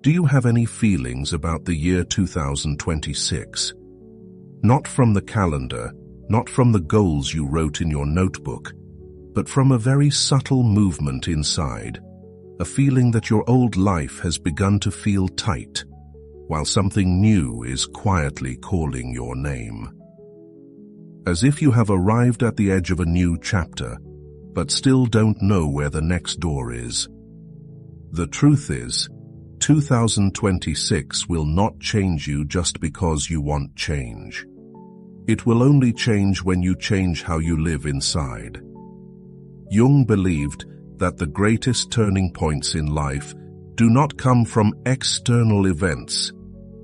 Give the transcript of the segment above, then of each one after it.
Do you have any feelings about the year 2026? Not from the calendar, not from the goals you wrote in your notebook, but from a very subtle movement inside, a feeling that your old life has begun to feel tight, while something new is quietly calling your name. As if you have arrived at the edge of a new chapter, but still don't know where the next door is. The truth is, 2026 will not change you just because you want change. It will only change when you change how you live inside. Jung believed that the greatest turning points in life do not come from external events,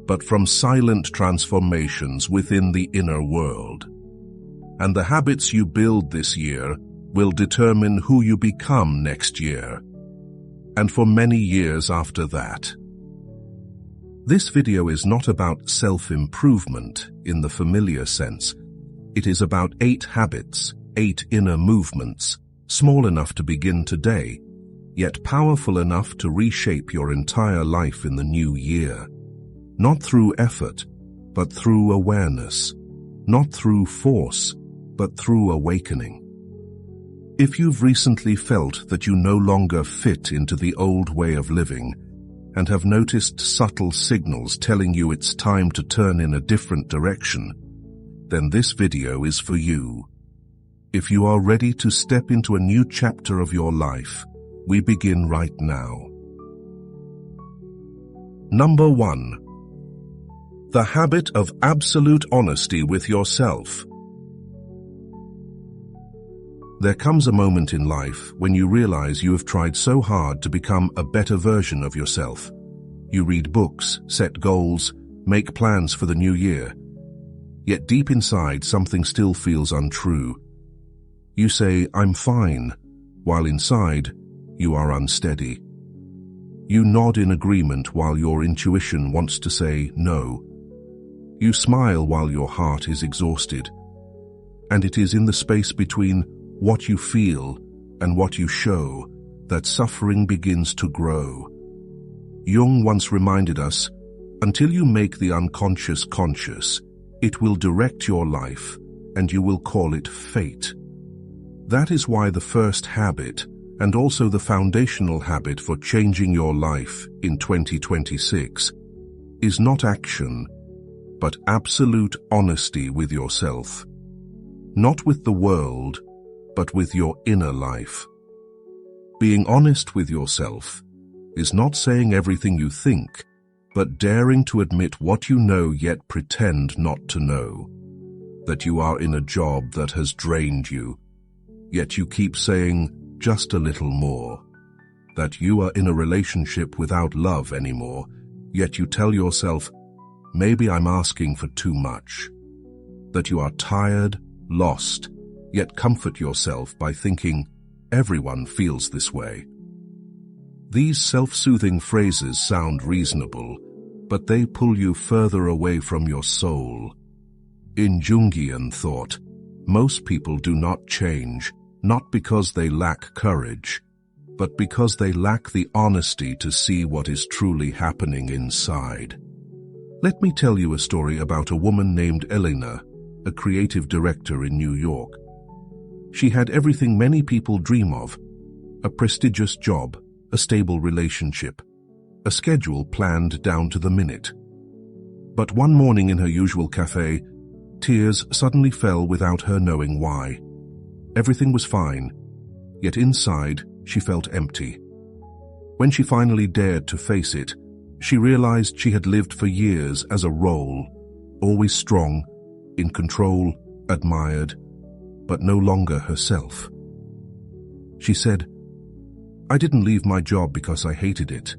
but from silent transformations within the inner world. And the habits you build this year will determine who you become next year, and for many years after that. This video is not about self-improvement in the familiar sense. It is about 8 habits, 8 inner movements, small enough to begin today, yet powerful enough to reshape your entire life in the new year. Not through effort, but through awareness. Not through force, but through awakening. If you've recently felt that you no longer fit into the old way of living, and have noticed subtle signals telling you it's time to turn in a different direction, then this video is for you. If you are ready to step into a new chapter of your life, we begin right now. Number 1. The habit of absolute honesty with yourself. There comes a moment in life when you realize you have tried so hard to become a better version of yourself. You read books, set goals, make plans for the new year. Yet deep inside, something still feels untrue. You say, "I'm fine," while inside, you are unsteady. You nod in agreement while your intuition wants to say no. You smile while your heart is exhausted. And it is in the space between what you feel and what you show that suffering begins to grow. Jung once reminded us, until you make the unconscious conscious, it will direct your life, and you will call it fate. That is why the first habit, and also the foundational habit for changing your life in 2026, is not action, but absolute honesty with yourself. Not with the world, but with your inner life. Being honest with yourself is not saying everything you think, but daring to admit what you know yet pretend not to know. That you are in a job that has drained you, yet you keep saying just a little more. That you are in a relationship without love anymore, yet you tell yourself, maybe I'm asking for too much. That you are tired, lost, yet comfort yourself by thinking, everyone feels this way. These self-soothing phrases sound reasonable, but they pull you further away from your soul. In Jungian thought, most people do not change, not because they lack courage, but because they lack the honesty to see what is truly happening inside. Let me tell you a story about a woman named Elena, a creative director in New York. She had everything many people dream of: a prestigious job, a stable relationship, a schedule planned down to the minute. But one morning in her usual cafe, tears suddenly fell without her knowing why. Everything was fine, yet inside she felt empty. When she finally dared to face it, she realized she had lived for years as a role, always strong, in control, admired, but no longer herself. She said, "I didn't leave my job because I hated it.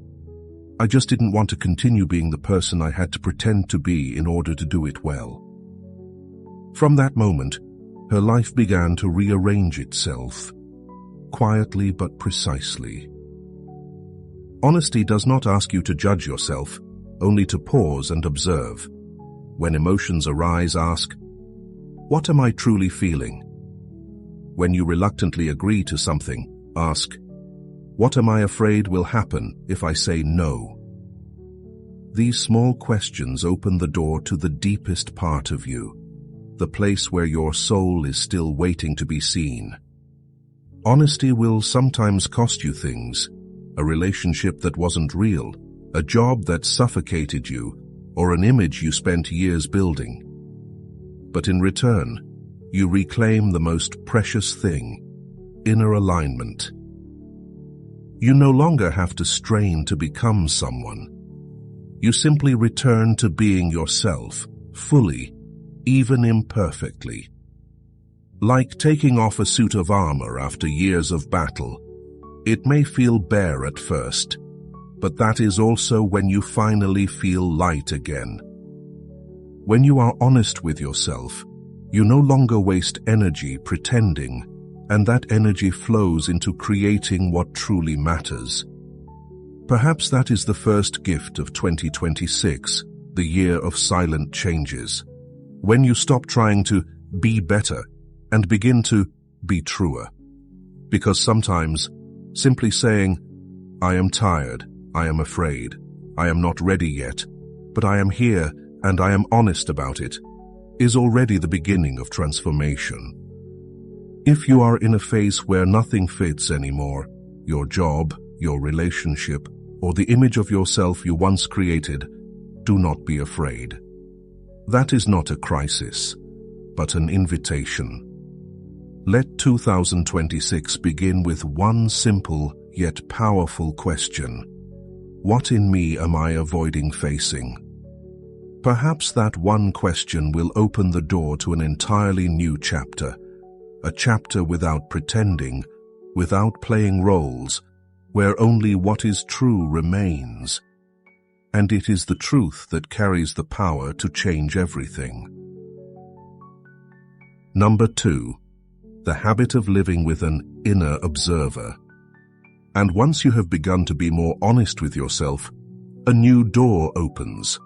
I just didn't want to continue being the person I had to pretend to be in order to do it well." From that moment, her life began to rearrange itself, quietly but precisely. Honesty does not ask you to judge yourself, only to pause and observe. When emotions arise, ask, "What am I truly feeling?" When you reluctantly agree to something, ask, "What am I afraid will happen if I say no?" These small questions open the door to the deepest part of you, the place where your soul is still waiting to be seen. Honesty will sometimes cost you things, a relationship that wasn't real, a job that suffocated you, or an image you spent years building. But in return, you reclaim the most precious thing, inner alignment. You no longer have to strain to become someone. You simply return to being yourself, fully, even imperfectly. Like taking off a suit of armor after years of battle, it may feel bare at first, but that is also when you finally feel light again. When you are honest with yourself, you no longer waste energy pretending, and that energy flows into creating what truly matters. Perhaps that is the first gift of 2026, the year of silent changes, when you stop trying to be better and begin to be truer. Because sometimes, simply saying, "I am tired, I am afraid, I am not ready yet, but I am here and I am honest about it," is already the beginning of transformation. If you are in a phase where nothing fits anymore, your job, your relationship, or the image of yourself you once created, do not be afraid. That is not a crisis, but an invitation. Let 2026 begin with one simple yet powerful question. What in me am I avoiding facing? Perhaps that one question will open the door to an entirely new chapter, a chapter without pretending, without playing roles, where only what is true remains. And it is the truth that carries the power to change everything. Number 2, the habit of living with an inner observer. And once you have begun to be more honest with yourself, a new door opens.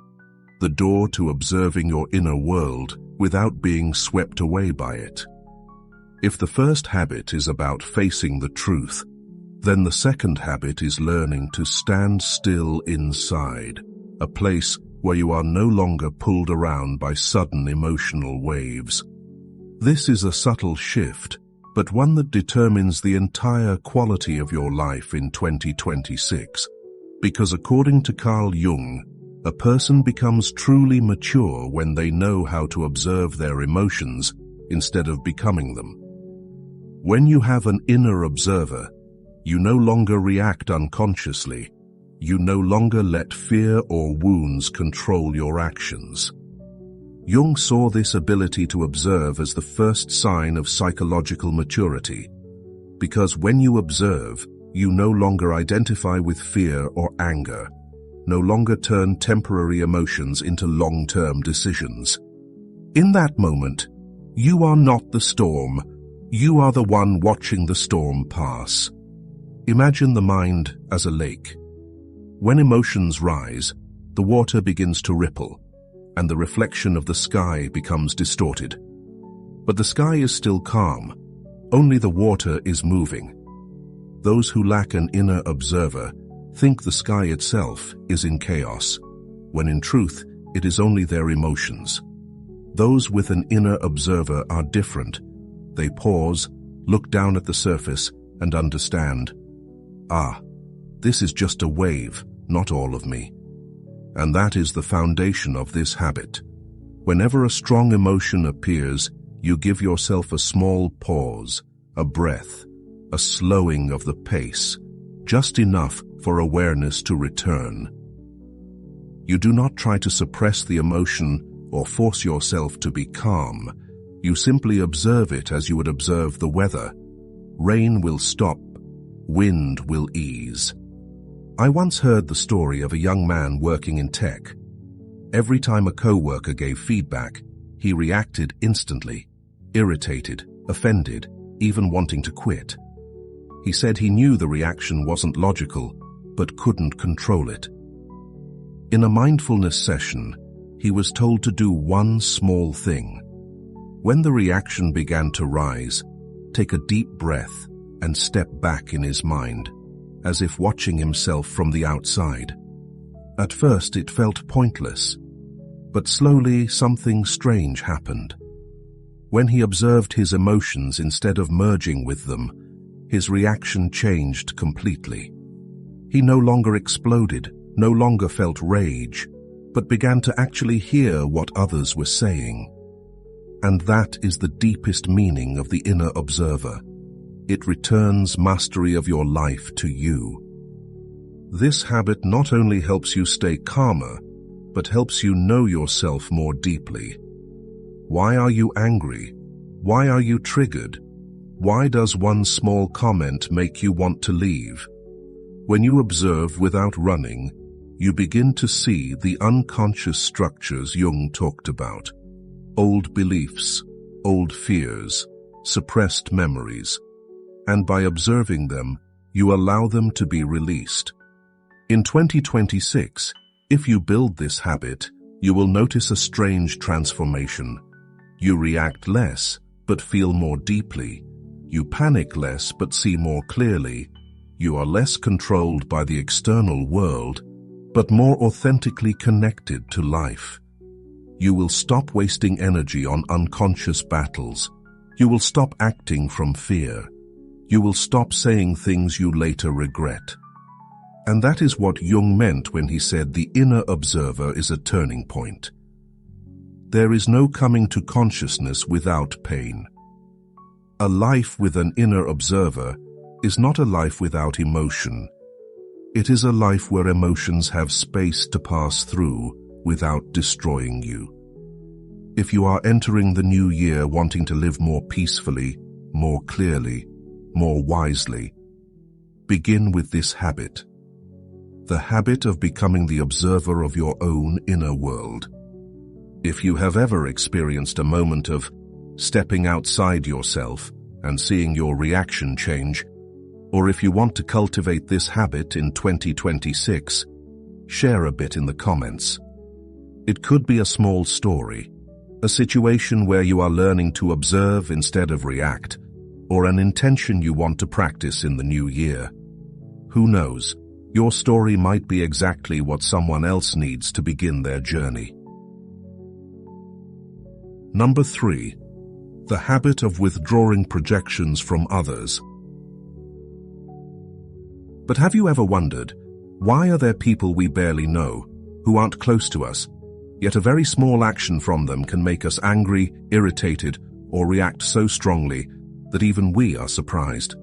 The door to observing your inner world without being swept away by it. If the first habit is about facing the truth, then the second habit is learning to stand still inside, a place where you are no longer pulled around by sudden emotional waves. This is a subtle shift, but one that determines the entire quality of your life in 2026. Because according to Carl Jung, a person becomes truly mature when they know how to observe their emotions instead of becoming them. When you have an inner observer, you no longer react unconsciously. You no longer let fear or wounds control your actions. Jung saw this ability to observe as the first sign of psychological maturity, because when you observe, you no longer identify with fear or anger, no longer turn temporary emotions into long-term decisions. In that moment, you are not the storm, you are the one watching the storm pass. Imagine the mind as a lake. When emotions rise, the water begins to ripple, and the reflection of the sky becomes distorted. But the sky is still calm, only the water is moving. Those who lack an inner observer think the sky itself is in chaos, when in truth it is only their emotions. Those with an inner observer are different. They pause, look down at the surface, and understand, this is just a wave, not all of me. And that is the foundation of this habit. Whenever a strong emotion appears, you give yourself a small pause, a breath, a slowing of the pace, just enough for awareness to return. You do not try to suppress the emotion or force yourself to be calm. You simply observe it as you would observe the weather. Rain will stop, wind will ease. I once heard the story of a young man working in tech. Every time a coworker gave feedback, he reacted instantly, irritated, offended, even wanting to quit. He said he knew the reaction wasn't logical, but couldn't control it. In a mindfulness session, he was told to do one small thing. When the reaction began to rise, take a deep breath and step back in his mind, as if watching himself from the outside. At first it felt pointless, but slowly something strange happened. When he observed his emotions instead of merging with them, his reaction changed completely. He no longer exploded, no longer felt rage, but began to actually hear what others were saying. And that is the deepest meaning of the inner observer. It returns mastery of your life to you. This habit not only helps you stay calmer, but helps you know yourself more deeply. Why are you angry? Why are you triggered? Why does one small comment make you want to leave? When you observe without running, you begin to see the unconscious structures Jung talked about. Old beliefs, old fears, suppressed memories. And by observing them, you allow them to be released. In 2026, if you build this habit, you will notice a strange transformation. You react less, but feel more deeply. You panic less, but see more clearly. You are less controlled by the external world, but more authentically connected to life. You will stop wasting energy on unconscious battles. You will stop acting from fear. You will stop saying things you later regret. And that is what Jung meant when he said the inner observer is a turning point. There is no coming to consciousness without pain. A life with an inner observer is not a life without emotion. It is a life where emotions have space to pass through without destroying you. If you are entering the new year wanting to live more peacefully, more clearly, more wisely, begin with this habit. The habit of becoming the observer of your own inner world. If you have ever experienced a moment of stepping outside yourself and seeing your reaction change, or if you want to cultivate this habit in 2026, share a bit in the comments. It could be a small story, a situation where you are learning to observe instead of react, or an intention you want to practice in the new year. Who knows, your story might be exactly what someone else needs to begin their journey. Number 3. The habit of withdrawing projections from others. But have you ever wondered, why are there people we barely know, who aren't close to us, yet a very small action from them can make us angry, irritated, or react so strongly that even we are surprised?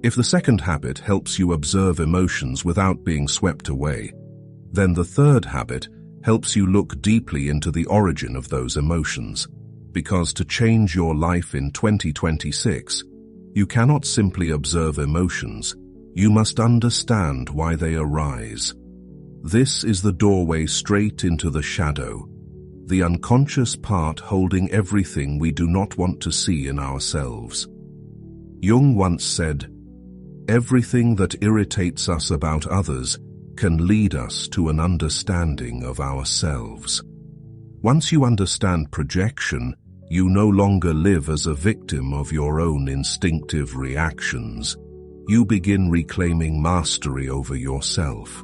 If the second habit helps you observe emotions without being swept away, then the third habit helps you look deeply into the origin of those emotions. Because to change your life in 2026, you cannot simply observe emotions. You must understand why they arise. This is the doorway straight into the shadow, the unconscious part holding everything we do not want to see in ourselves. Jung once said, "Everything that irritates us about others can lead us to an understanding of ourselves." Once you understand projection, you no longer live as a victim of your own instinctive reactions. You begin reclaiming mastery over yourself.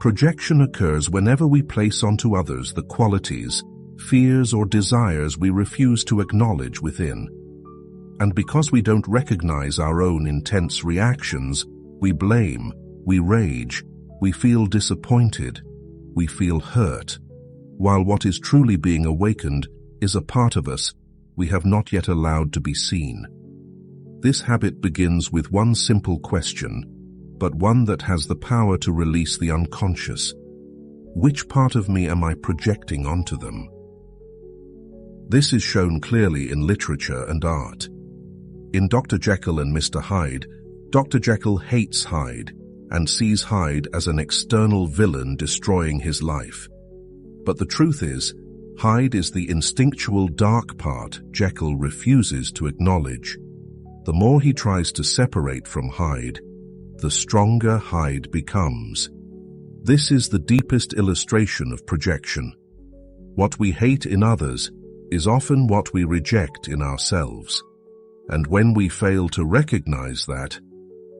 Projection occurs whenever we place onto others the qualities, fears, or desires we refuse to acknowledge within. And because we don't recognize our own intense reactions, we blame, we rage, we feel disappointed, we feel hurt, while what is truly being awakened is a part of us we have not yet allowed to be seen. This habit begins with one simple question, but one that has the power to release the unconscious. Which part of me am I projecting onto them? This is shown clearly in literature and art. In Dr. Jekyll and Mr. Hyde, Dr. Jekyll hates Hyde and sees Hyde as an external villain destroying his life. But the truth is, Hyde is the instinctual dark part Jekyll refuses to acknowledge. The more he tries to separate from Hyde, the stronger Hyde becomes. This is the deepest illustration of projection. What we hate in others is often what we reject in ourselves. And when we fail to recognize that,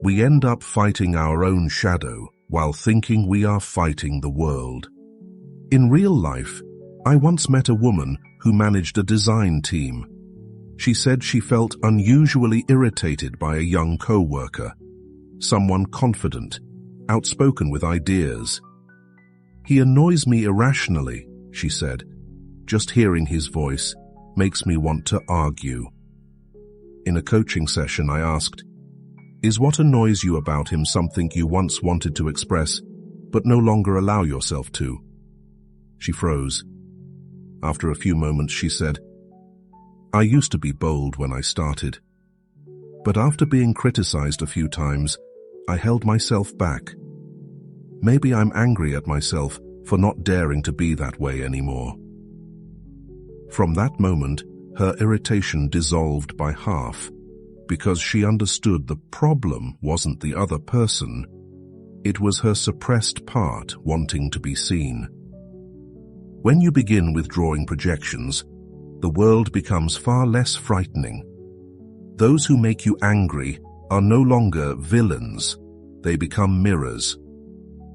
we end up fighting our own shadow while thinking we are fighting the world. In real life, I once met a woman who managed a design team. She said she felt unusually irritated by a young co-worker, someone confident, outspoken with ideas. "He annoys me irrationally," she said. "Just hearing his voice makes me want to argue." In a coaching session, I asked, "Is what annoys you about him something you once wanted to express, but no longer allow yourself to?" She froze. After a few moments, she said, "I used to be bold when I started, but after being criticized a few times, I held myself back. Maybe I'm angry at myself for not daring to be that way anymore." From that moment, her irritation dissolved by half, because she understood the problem wasn't the other person, it was her suppressed part wanting to be seen. When you begin withdrawing projections, the world becomes far less frightening. Those who make you angry are no longer villains, they become mirrors.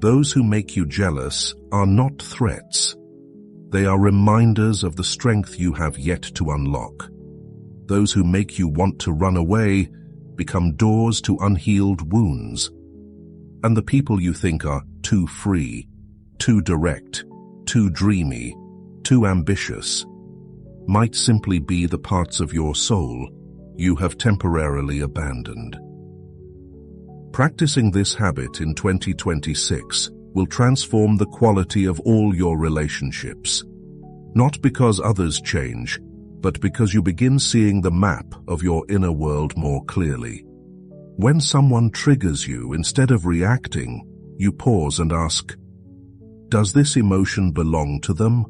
Those who make you jealous are not threats. They are reminders of the strength you have yet to unlock. Those who make you want to run away become doors to unhealed wounds. And the people you think are too free, too direct, too dreamy, too ambitious, might simply be the parts of your soul you have temporarily abandoned. Practicing this habit in 2026 will transform the quality of all your relationships, not because others change, but because you begin seeing the map of your inner world more clearly. When someone triggers you, instead of reacting, you pause and ask, "Does this emotion belong to them,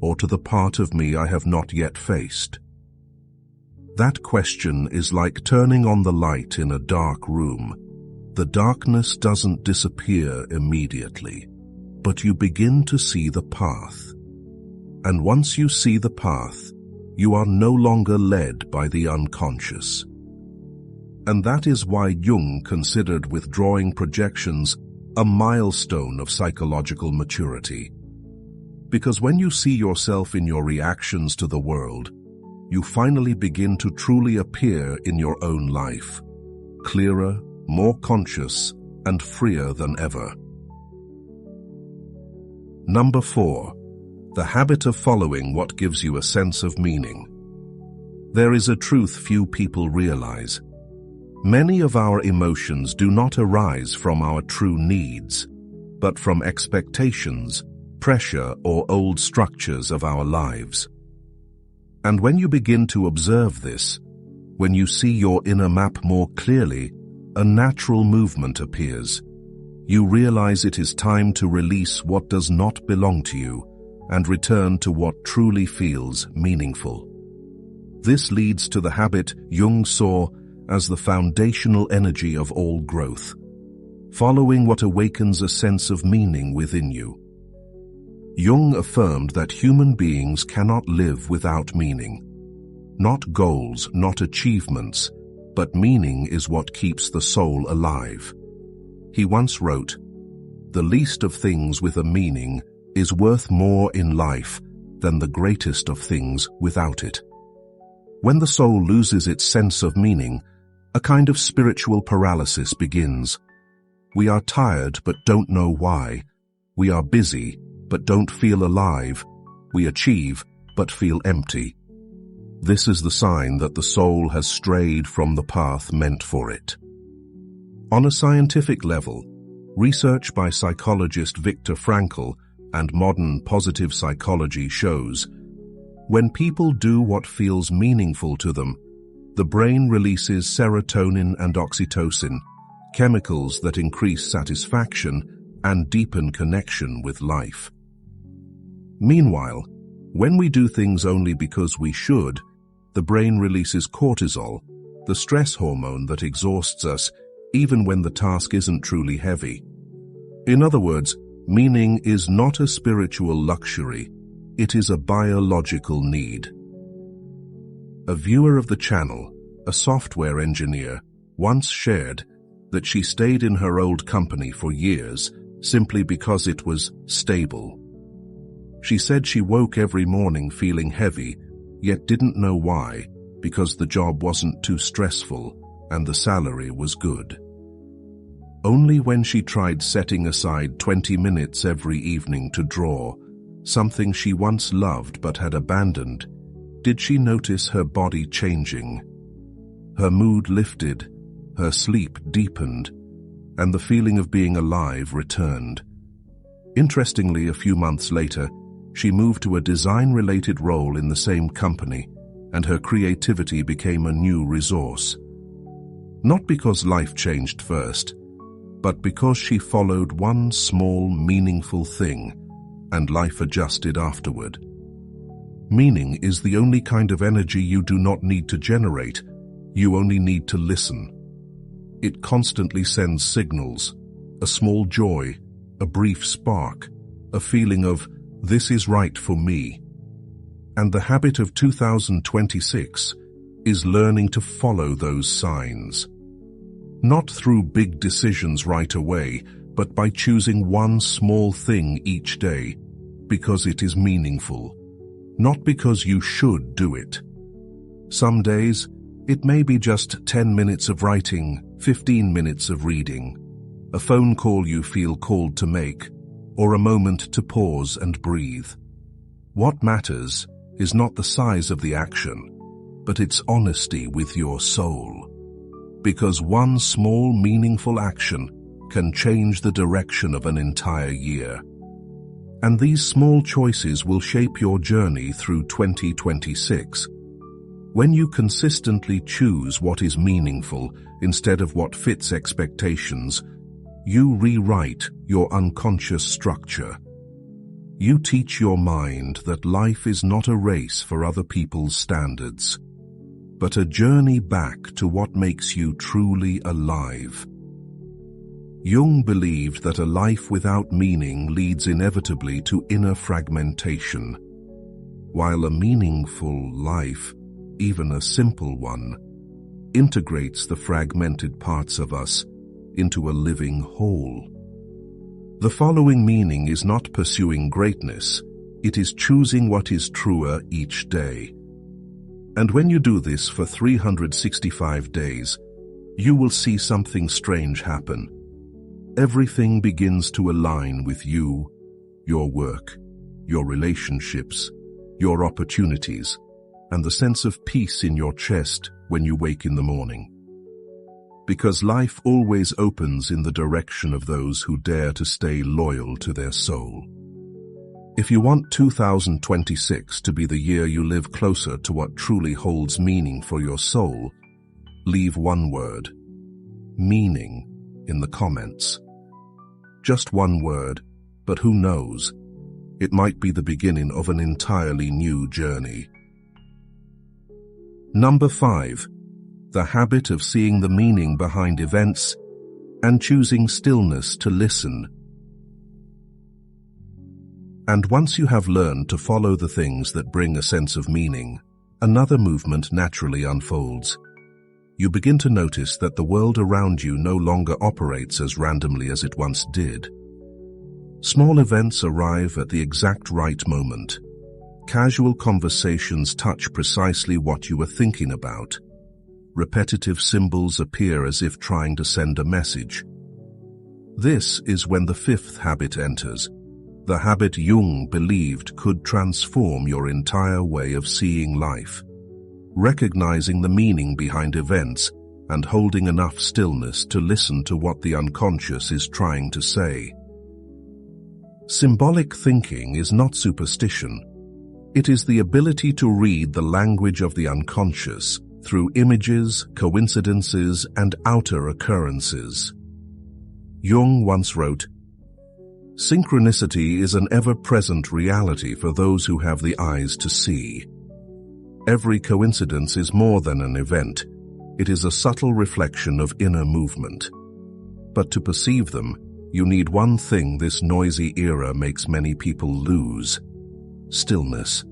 or to the part of me I have not yet faced?" That question is like turning on the light in a dark room. The darkness doesn't disappear immediately, but you begin to see the path. And once you see the path, you are no longer led by the unconscious. And that is why Jung considered withdrawing projections a milestone of psychological maturity. Because when you see yourself in your reactions to the world, you finally begin to truly appear in your own life, clearer, more conscious, and freer than ever. Number 4. The habit of following what gives you a sense of meaning. There is a truth few people realize. Many of our emotions do not arise from our true needs, but from expectations, pressure, or old structures of our lives. And when you begin to observe this, when you see your inner map more clearly, a natural movement appears. You realize it is time to release what does not belong to you and return to what truly feels meaningful. This leads to the habit Jung saw as the foundational energy of all growth, following what awakens a sense of meaning within you. Jung affirmed that human beings cannot live without meaning. Not goals, not achievements, but meaning is what keeps the soul alive. He once wrote, "The least of things with a meaning is worth more in life than the greatest of things without it." When the soul loses its sense of meaning, a kind of spiritual paralysis begins. We are tired but don't know why. We are busy but don't feel alive. We achieve but feel empty. This is the sign that the soul has strayed from the path meant for it. On a scientific level, research by psychologist Viktor Frankl and modern positive psychology shows when people do what feels meaningful to them, the brain releases serotonin and oxytocin, chemicals that increase satisfaction and deepen connection with life. Meanwhile, when we do things only because we should, the brain releases cortisol, the stress hormone that exhausts us even when the task isn't truly heavy. In other words, meaning is not a spiritual luxury, it is a biological need. A viewer of the channel, a software engineer, once shared that she stayed in her old company for years simply because it was stable. She said she woke every morning feeling heavy, yet didn't know why, because the job wasn't too stressful and the salary was good. Only when she tried setting aside 20 minutes every evening to draw, something she once loved but had abandoned, did she notice her body changing. Her mood lifted, her sleep deepened, and the feeling of being alive returned. Interestingly, a few months later, she moved to a design-related role in the same company, and her creativity became a new resource. Not because life changed first, but because she followed one small, meaningful thing, and life adjusted afterward. Meaning is the only kind of energy you do not need to generate, you only need to listen. It constantly sends signals, a small joy, a brief spark, a feeling of, this is right for me. And the habit of 2026 is learning to follow those signs. Not through big decisions right away, but by choosing one small thing each day, because it is meaningful, not because you should do it. Some days, it may be just 10 minutes of writing, 15 minutes of reading, a phone call you feel called to make, or a moment to pause and breathe. What matters is not the size of the action, but its honesty with your soul. Because one small, meaningful action can change the direction of an entire year. And these small choices will shape your journey through 2026. When you consistently choose what is meaningful instead of what fits expectations, you rewrite your unconscious structure. You teach your mind that life is not a race for other people's standards, but a journey back to what makes you truly alive. Jung believed that a life without meaning leads inevitably to inner fragmentation, while a meaningful life, even a simple one, integrates the fragmented parts of us into a living whole. The following meaning is not pursuing greatness, it is choosing what is truer each day. And when you do this for 365 days, you will see something strange happen. Everything begins to align with you, your work, your relationships, your opportunities, and the sense of peace in your chest when you wake in the morning. Because life always opens in the direction of those who dare to stay loyal to their soul. If you want 2026 to be the year you live closer to what truly holds meaning for your soul, leave one word, meaning, in the comments. Just one word, but who knows? It might be the beginning of an entirely new journey. Number 5. The habit of seeing the meaning behind events and choosing stillness to listen. And once you have learned to follow the things that bring a sense of meaning, another movement naturally unfolds. You begin to notice that the world around you no longer operates as randomly as it once did. Small events arrive at the exact right moment. Casual conversations touch precisely what you were thinking about. Repetitive symbols appear as if trying to send a message. This is when the 5th habit enters, the habit Jung believed could transform your entire way of seeing life. Recognizing the meaning behind events and holding enough stillness to listen to what the unconscious is trying to say. Symbolic thinking is not superstition. It is the ability to read the language of the unconscious through images, coincidences, and outer occurrences. Jung once wrote, "Synchronicity is an ever-present reality for those who have the eyes to see. Every coincidence is more than an event. It is a subtle reflection of inner movement. But to perceive them, you need one thing this noisy era makes many people lose: stillness.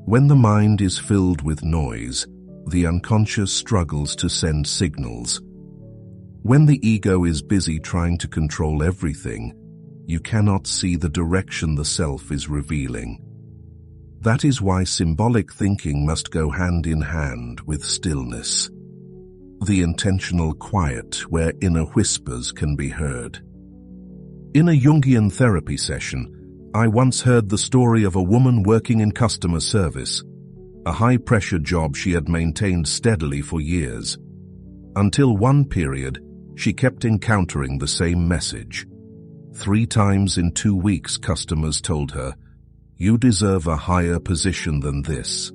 When the mind is filled with noise, the unconscious struggles to send signals. When the ego is busy trying to control everything, you cannot see the direction the self is revealing. That is why symbolic thinking must go hand in hand with stillness, the intentional quiet where inner whispers can be heard. In a Jungian therapy session, I once heard the story of a woman working in customer service, a high-pressure job she had maintained steadily for years. Until one period, she kept encountering the same message. 3 times in 2 weeks, customers told her, "You deserve a higher position than this."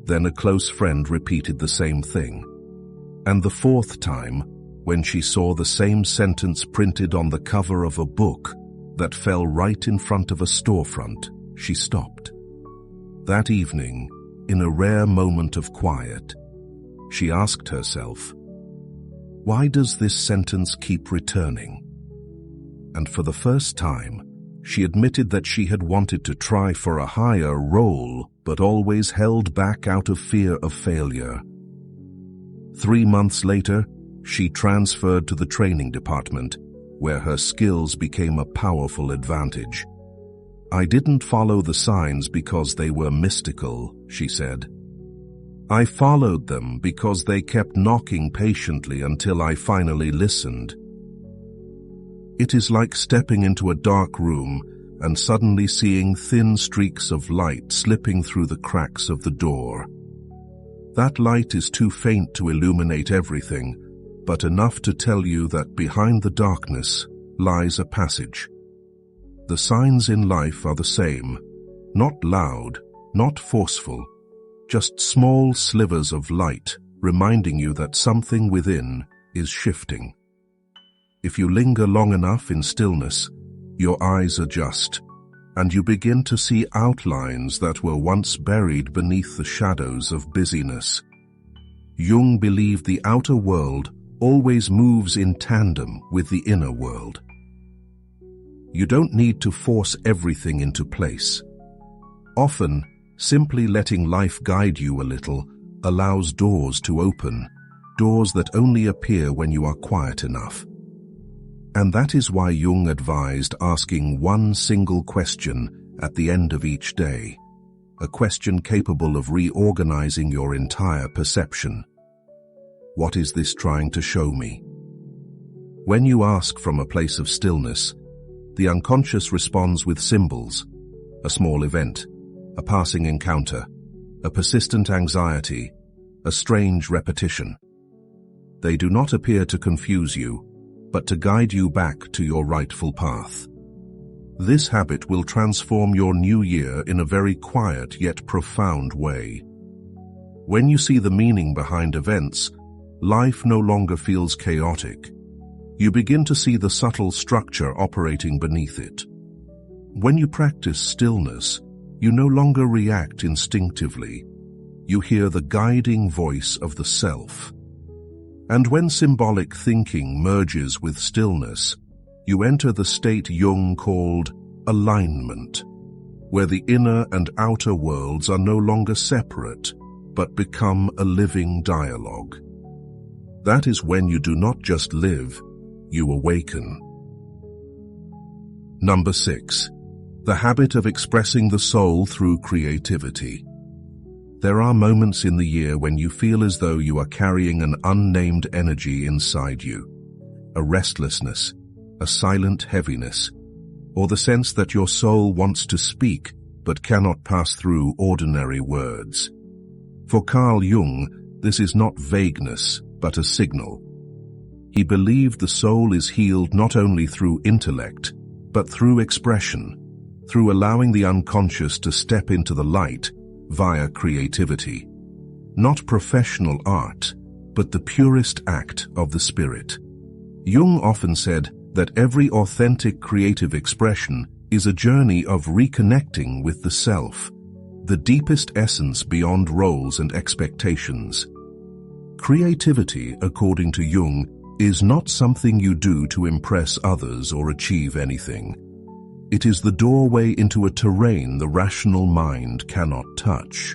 Then a close friend repeated the same thing. And the 4th time, when she saw the same sentence printed on the cover of a book that fell right in front of a storefront, she stopped. That evening, in a rare moment of quiet, she asked herself, "Why does this sentence keep returning?" And for the first time, she admitted that she had wanted to try for a higher role, but always held back out of fear of failure. 3 months later, she transferred to the training department, where her skills became a powerful advantage. "I didn't follow the signs because they were mystical," she said. "I followed them because they kept knocking patiently until I finally listened." It is like stepping into a dark room and suddenly seeing thin streaks of light slipping through the cracks of the door. That light is too faint to illuminate everything, but enough to tell you that behind the darkness lies a passage. The signs in life are the same, not loud, not forceful, just small slivers of light reminding you that something within is shifting. If you linger long enough in stillness, your eyes adjust, and you begin to see outlines that were once buried beneath the shadows of busyness. Jung believed the outer world always moves in tandem with the inner world. You don't need to force everything into place. Often, simply letting life guide you a little allows doors to open, doors that only appear when you are quiet enough. And that is why Jung advised asking one single question at the end of each day, a question capable of reorganizing your entire perception. What is this trying to show me? When you ask from a place of stillness, the unconscious responds with symbols, a small event, a passing encounter, a persistent anxiety, a strange repetition. They do not appear to confuse you, but to guide you back to your rightful path. This habit will transform your new year in a very quiet yet profound way. When you see the meaning behind events, life no longer feels chaotic. You begin to see the subtle structure operating beneath it. When you practice stillness, you no longer react instinctively. You hear the guiding voice of the self. And when symbolic thinking merges with stillness, you enter the state Jung called alignment, where the inner and outer worlds are no longer separate, but become a living dialogue. That is when you do not just live, you awaken. Number 6. The habit of expressing the soul through creativity. There are moments in the year when you feel as though you are carrying an unnamed energy inside you, a restlessness, a silent heaviness, or the sense that your soul wants to speak but cannot pass through ordinary words. For Carl Jung, this is not vagueness, but a signal. He believed the soul is healed not only through intellect, but through expression, through allowing the unconscious to step into the light via creativity. Not professional art, but the purest act of the spirit. Jung often said that every authentic creative expression is a journey of reconnecting with the self, the deepest essence beyond roles and expectations. Creativity, according to Jung, is not something you do to impress others or achieve anything. It is the doorway into a terrain the rational mind cannot touch.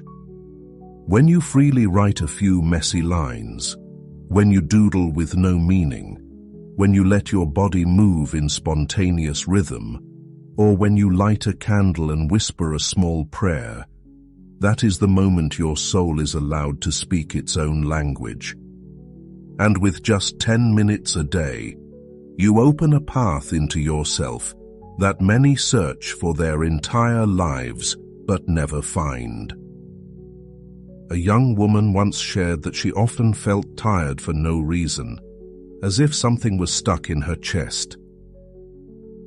When you freely write a few messy lines, when you doodle with no meaning, when you let your body move in spontaneous rhythm, or when you light a candle and whisper a small prayer, that is the moment your soul is allowed to speak its own language. And with just 10 minutes a day, you open a path into yourself that many search for their entire lives but never find. A young woman once shared that she often felt tired for no reason, as if something was stuck in her chest.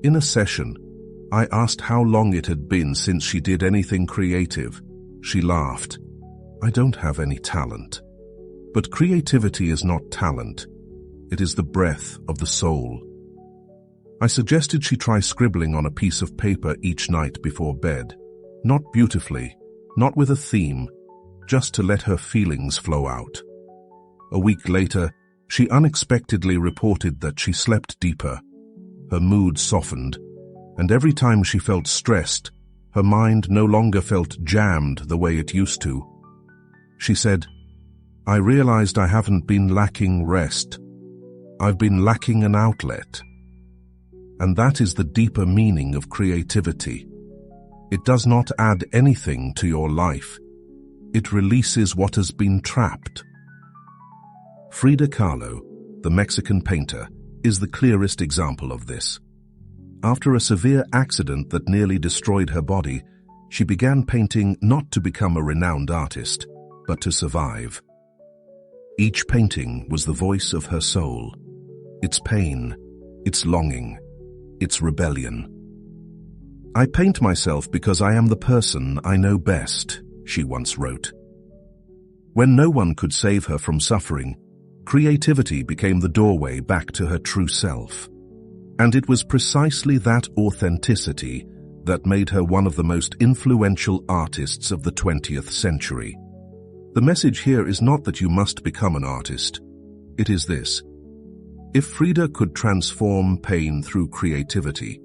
In a session, I asked how long it had been since she did anything creative. She laughed. "I don't have any talent." But creativity is not talent. It is the breath of the soul. I suggested she try scribbling on a piece of paper each night before bed. Not beautifully, not with a theme, just to let her feelings flow out. A week later, she unexpectedly reported that she slept deeper. Her mood softened, and every time she felt stressed, her mind no longer felt jammed the way it used to. She said, "I realized I haven't been lacking rest. I've been lacking an outlet." And that is the deeper meaning of creativity. It does not add anything to your life. It releases what has been trapped. Frida Kahlo, the Mexican painter, is the clearest example of this. After a severe accident that nearly destroyed her body, she began painting not to become a renowned artist, but to survive. Each painting was the voice of her soul, its pain, its longing, its rebellion. "I paint myself because I am the person I know best," she once wrote. When no one could save her from suffering, creativity became the doorway back to her true self. And it was precisely that authenticity that made her one of the most influential artists of the 20th century. The message here is not that you must become an artist. It is this: if Frida could transform pain through creativity,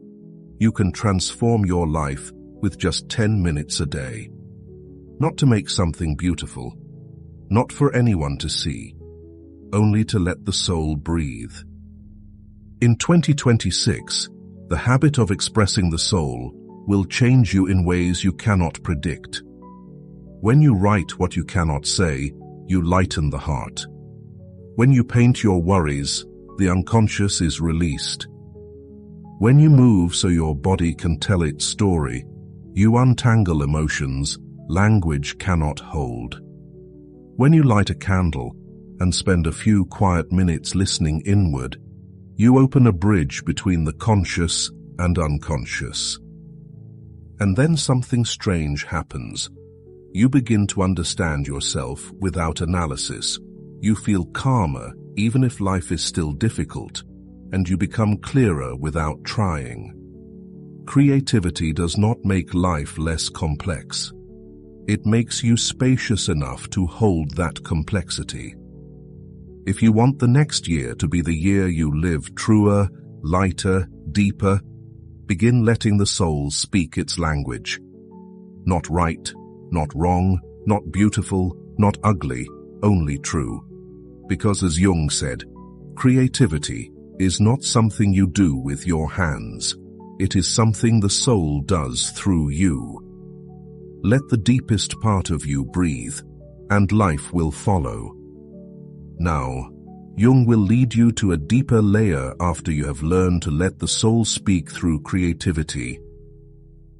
you can transform your life with just 10 minutes a day. Not to make something beautiful, not for anyone to see, only to let the soul breathe. In 2026, the habit of expressing the soul will change you in ways you cannot predict. When you write what you cannot say, you lighten the heart. When you paint your worries, the unconscious is released. When you move so your body can tell its story, you untangle emotions language cannot hold. When you light a candle and spend a few quiet minutes listening inward, you open a bridge between the conscious and unconscious. And then something strange happens. You begin to understand yourself without analysis. You feel calmer even if life is still difficult, and you become clearer without trying. Creativity does not make life less complex. It makes you spacious enough to hold that complexity. If you want the next year to be the year you live truer, lighter, deeper, begin letting the soul speak its language. Not right, not wrong, not beautiful, not ugly, only true. Because as Jung said, creativity is not something you do with your hands. It is something the soul does through you. Let the deepest part of you breathe, and life will follow. Now, Jung will lead you to a deeper layer after you have learned to let the soul speak through creativity.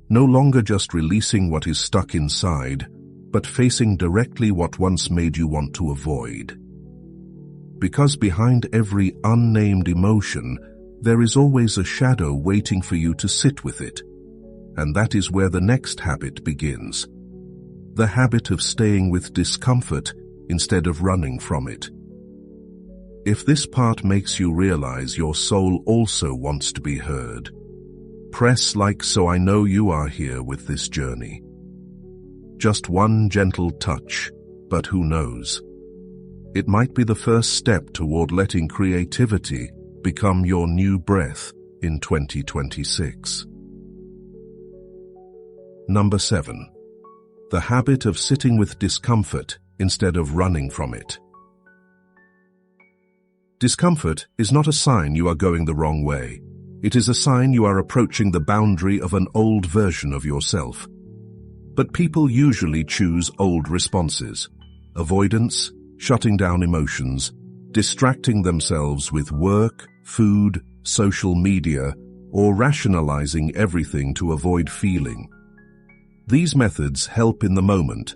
No longer just releasing what is stuck inside, but facing directly what once made you want to avoid. Because behind every unnamed emotion, there is always a shadow waiting for you to sit with it. And that is where the next habit begins. The habit of staying with discomfort instead of running from it. If this part makes you realize your soul also wants to be heard, press like so I know you are here with this journey. Just one gentle touch, but who knows? It might be the first step toward letting creativity become your new breath in 2026. Number 7. The habit of sitting with discomfort instead of running from it. Discomfort is not a sign you are going the wrong way. It is a sign you are approaching the boundary of an old version of yourself. But people usually choose old responses: avoidance, shutting down emotions, distracting themselves with work, food, social media, or rationalizing everything to avoid feeling. These methods help in the moment,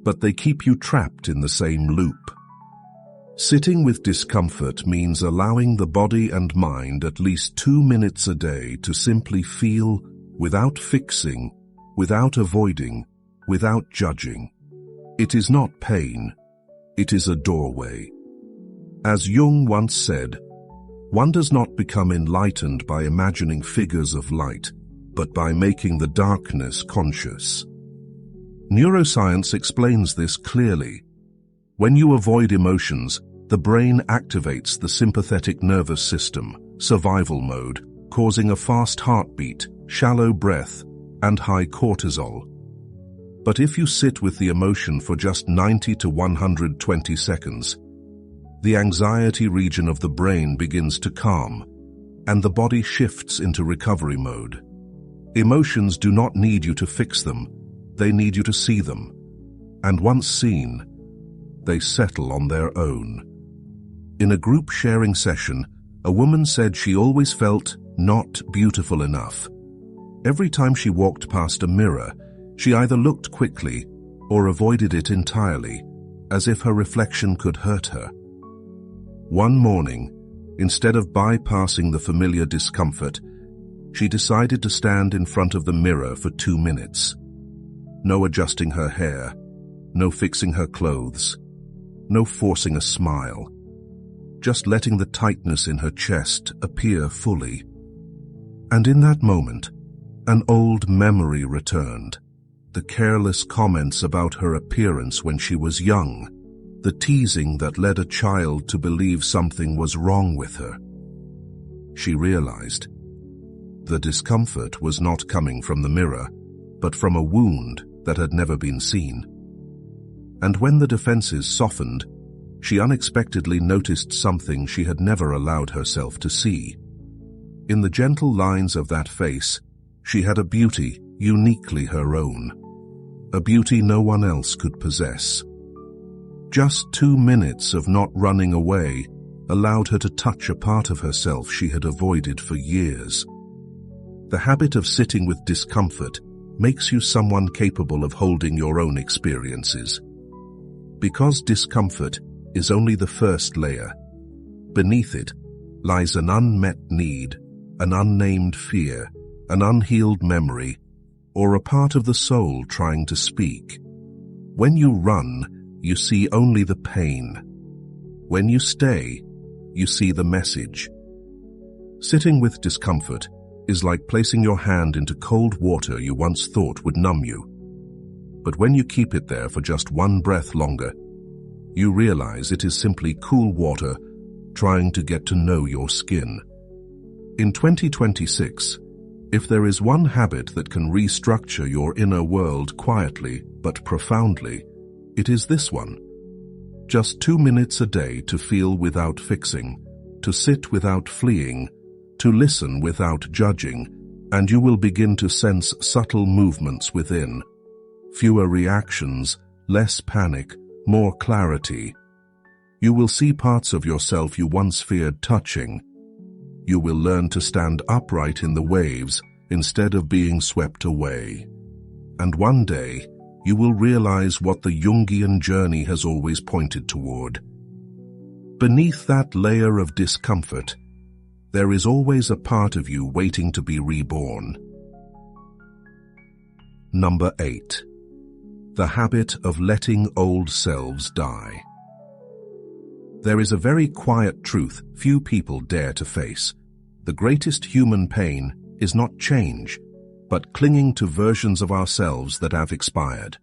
but they keep you trapped in the same loop. Sitting with discomfort means allowing the body and mind at least 2 minutes a day to simply feel without fixing, without avoiding, without judging. It is not pain, it is a doorway. As Jung once said, one does not become enlightened by imagining figures of light, but by making the darkness conscious. Neuroscience explains this clearly. When you avoid emotions, the brain activates the sympathetic nervous system, survival mode, causing a fast heartbeat, shallow breath, and high cortisol. But if you sit with the emotion for just 90 to 120 seconds, the anxiety region of the brain begins to calm, and the body shifts into recovery mode. Emotions do not need you to fix them, they need you to see them. And once seen, they settle on their own. In a group sharing session, a woman said she always felt not beautiful enough. Every time she walked past a mirror, she either looked quickly or avoided it entirely, as if her reflection could hurt her. One morning, instead of bypassing the familiar discomfort, she decided to stand in front of the mirror for 2 minutes. No adjusting her hair, no fixing her clothes, no forcing a smile. Just letting the tightness in her chest appear fully. And in that moment, an old memory returned. The careless comments about her appearance when she was young, the teasing that led a child to believe something was wrong with her. She realized the discomfort was not coming from the mirror, but from a wound that had never been seen. And when the defenses softened, she unexpectedly noticed something she had never allowed herself to see. In the gentle lines of that face, she had a beauty uniquely her own, a beauty no one else could possess. Just 2 minutes of not running away allowed her to touch a part of herself she had avoided for years. The habit of sitting with discomfort makes you someone capable of holding your own experiences. Because discomfort is only the first layer. Beneath it lies an unmet need, an unnamed fear, an unhealed memory, or a part of the soul trying to speak. When you run, you see only the pain. When you stay, you see the message. Sitting with discomfort is like placing your hand into cold water you once thought would numb you. But when you keep it there for just one breath longer, you realize it is simply cool water trying to get to know your skin. In 2026, if there is one habit that can restructure your inner world quietly but profoundly, it is this one. Just 2 minutes a day to feel without fixing, to sit without fleeing, to listen without judging, and you will begin to sense subtle movements within. Fewer reactions, less panic, more clarity. You will see parts of yourself you once feared touching. You will learn to stand upright in the waves instead of being swept away. And one day, you will realize what the Jungian journey has always pointed toward. Beneath that layer of discomfort, there is always a part of you waiting to be reborn. Number 8. The habit of letting old selves die. There is a very quiet truth few people dare to face. The greatest human pain is not change, but clinging to versions of ourselves that have expired.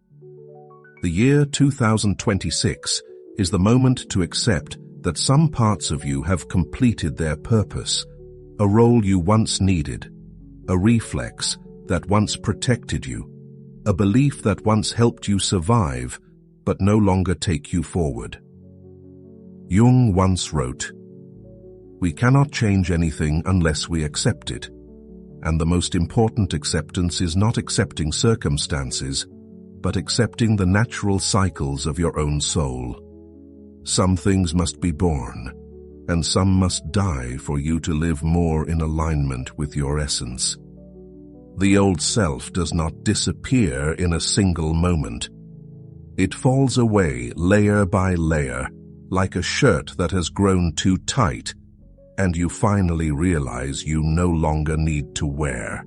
The year 2026 is the moment to accept that some parts of you have completed their purpose, a role you once needed, a reflex that once protected you, a belief that once helped you survive, but no longer take you forward. Jung once wrote, We cannot change anything unless we accept it. And the most important acceptance is not accepting circumstances, but accepting the natural cycles of your own soul. Some things must be born, and some must die for you to live more in alignment with your essence. The old self does not disappear in a single moment. It falls away layer by layer, like a shirt that has grown too tight, and you finally realize you no longer need to wear.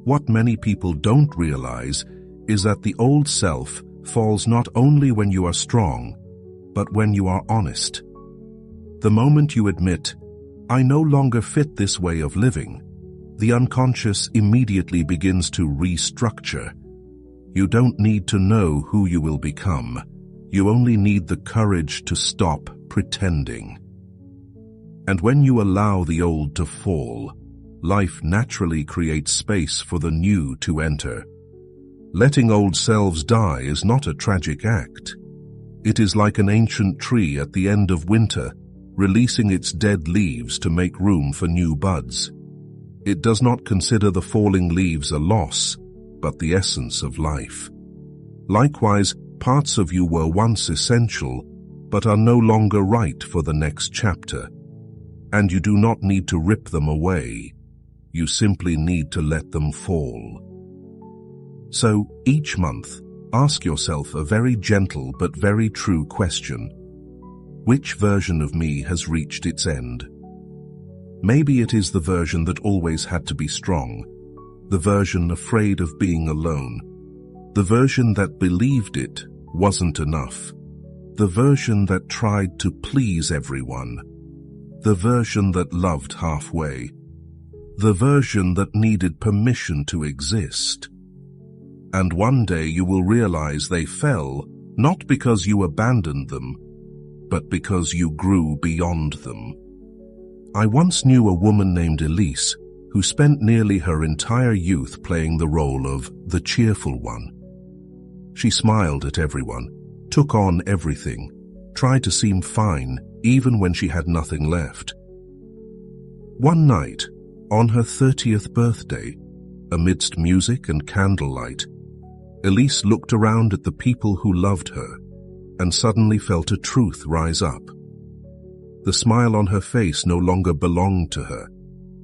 What many people don't realize is that the old self falls not only when you are strong, but when you are honest. The moment you admit, "I no longer fit this way of living," the unconscious immediately begins to restructure. You don't need to know who you will become. You only need the courage to stop pretending. And when you allow the old to fall, life naturally creates space for the new to enter. Letting old selves die is not a tragic act. It is like an ancient tree at the end of winter, releasing its dead leaves to make room for new buds. It does not consider the falling leaves a loss, but the essence of life. Likewise, parts of you were once essential, but are no longer right for the next chapter. And you do not need to rip them away. You simply need to let them fall. So, each month, ask yourself a very gentle but very true question. Which version of me has reached its end? Maybe it is the version that always had to be strong, the version afraid of being alone, the version that believed it wasn't enough, the version that tried to please everyone, the version that loved halfway, the version that needed permission to exist. And one day you will realize they fell, not because you abandoned them, but because you grew beyond them. I once knew a woman named Elise who spent nearly her entire youth playing the role of the cheerful one. She smiled at everyone, took on everything, tried to seem fine even when she had nothing left. One night, on her 30th birthday, amidst music and candlelight, Elise looked around at the people who loved her and suddenly felt a truth rise up. The smile on her face no longer belonged to her,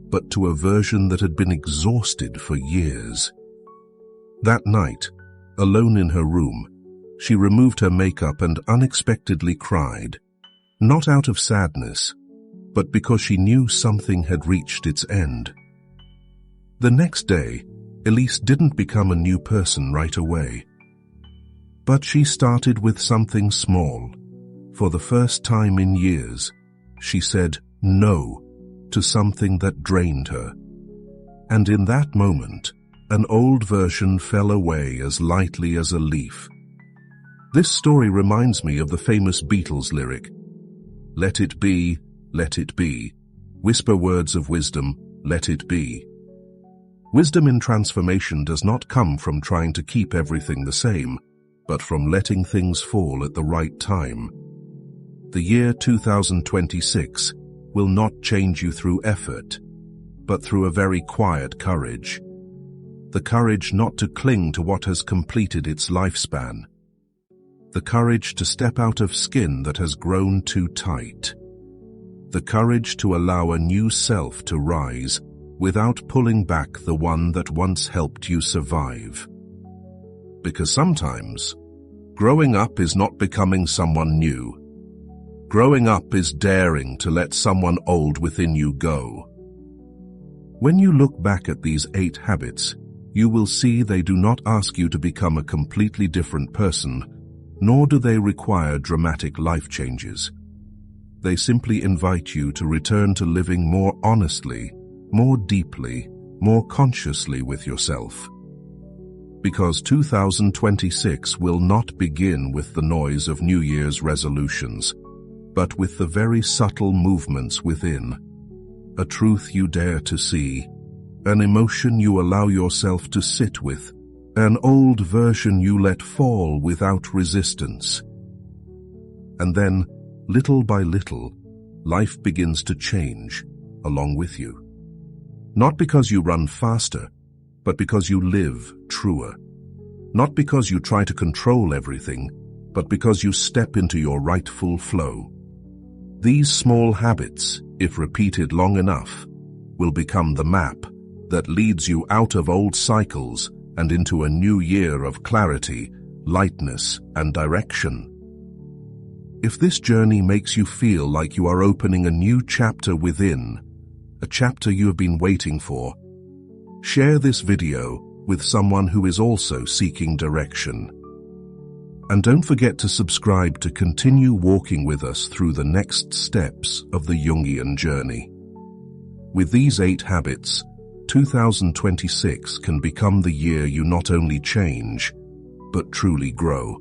but to a version that had been exhausted for years. That night, alone in her room, she removed her makeup and unexpectedly cried, not out of sadness, but because she knew something had reached its end. The next day, Elise didn't become a new person right away. But she started with something small. For the first time in years, she said no to something that drained her. And in that moment, an old version fell away as lightly as a leaf. This story reminds me of the famous Beatles lyric, "Let it be, let it be. Whisper words of wisdom, let it be." Wisdom in transformation does not come from trying to keep everything the same, but from letting things fall at the right time. The year 2026 will not change you through effort, but through a very quiet courage. The courage not to cling to what has completed its lifespan. The courage to step out of skin that has grown too tight. The courage to allow a new self to rise without pulling back the one that once helped you survive. Because sometimes, growing up is not becoming someone new. Growing up is daring to let someone old within you go. When you look back at these 8 habits, you will see they do not ask you to become a completely different person, nor do they require dramatic life changes. They simply invite you to return to living more honestly, more deeply, more consciously with yourself. Because 2026 will not begin with the noise of New Year's resolutions, but with the very subtle movements within. A truth you dare to see, an emotion you allow yourself to sit with, an old version you let fall without resistance. And then, little by little, life begins to change along with you. Not because you run faster, but because you live truer. Not because you try to control everything, but because you step into your rightful flow. These small habits, if repeated long enough, will become the map that leads you out of old cycles and into a new year of clarity, lightness, and direction. If this journey makes you feel like you are opening a new chapter within, a chapter you have been waiting for, share this video with someone who is also seeking direction. And don't forget to subscribe to continue walking with us through the next steps of the Jungian journey. With these 8 habits, 2026 can become the year you not only change, but truly grow.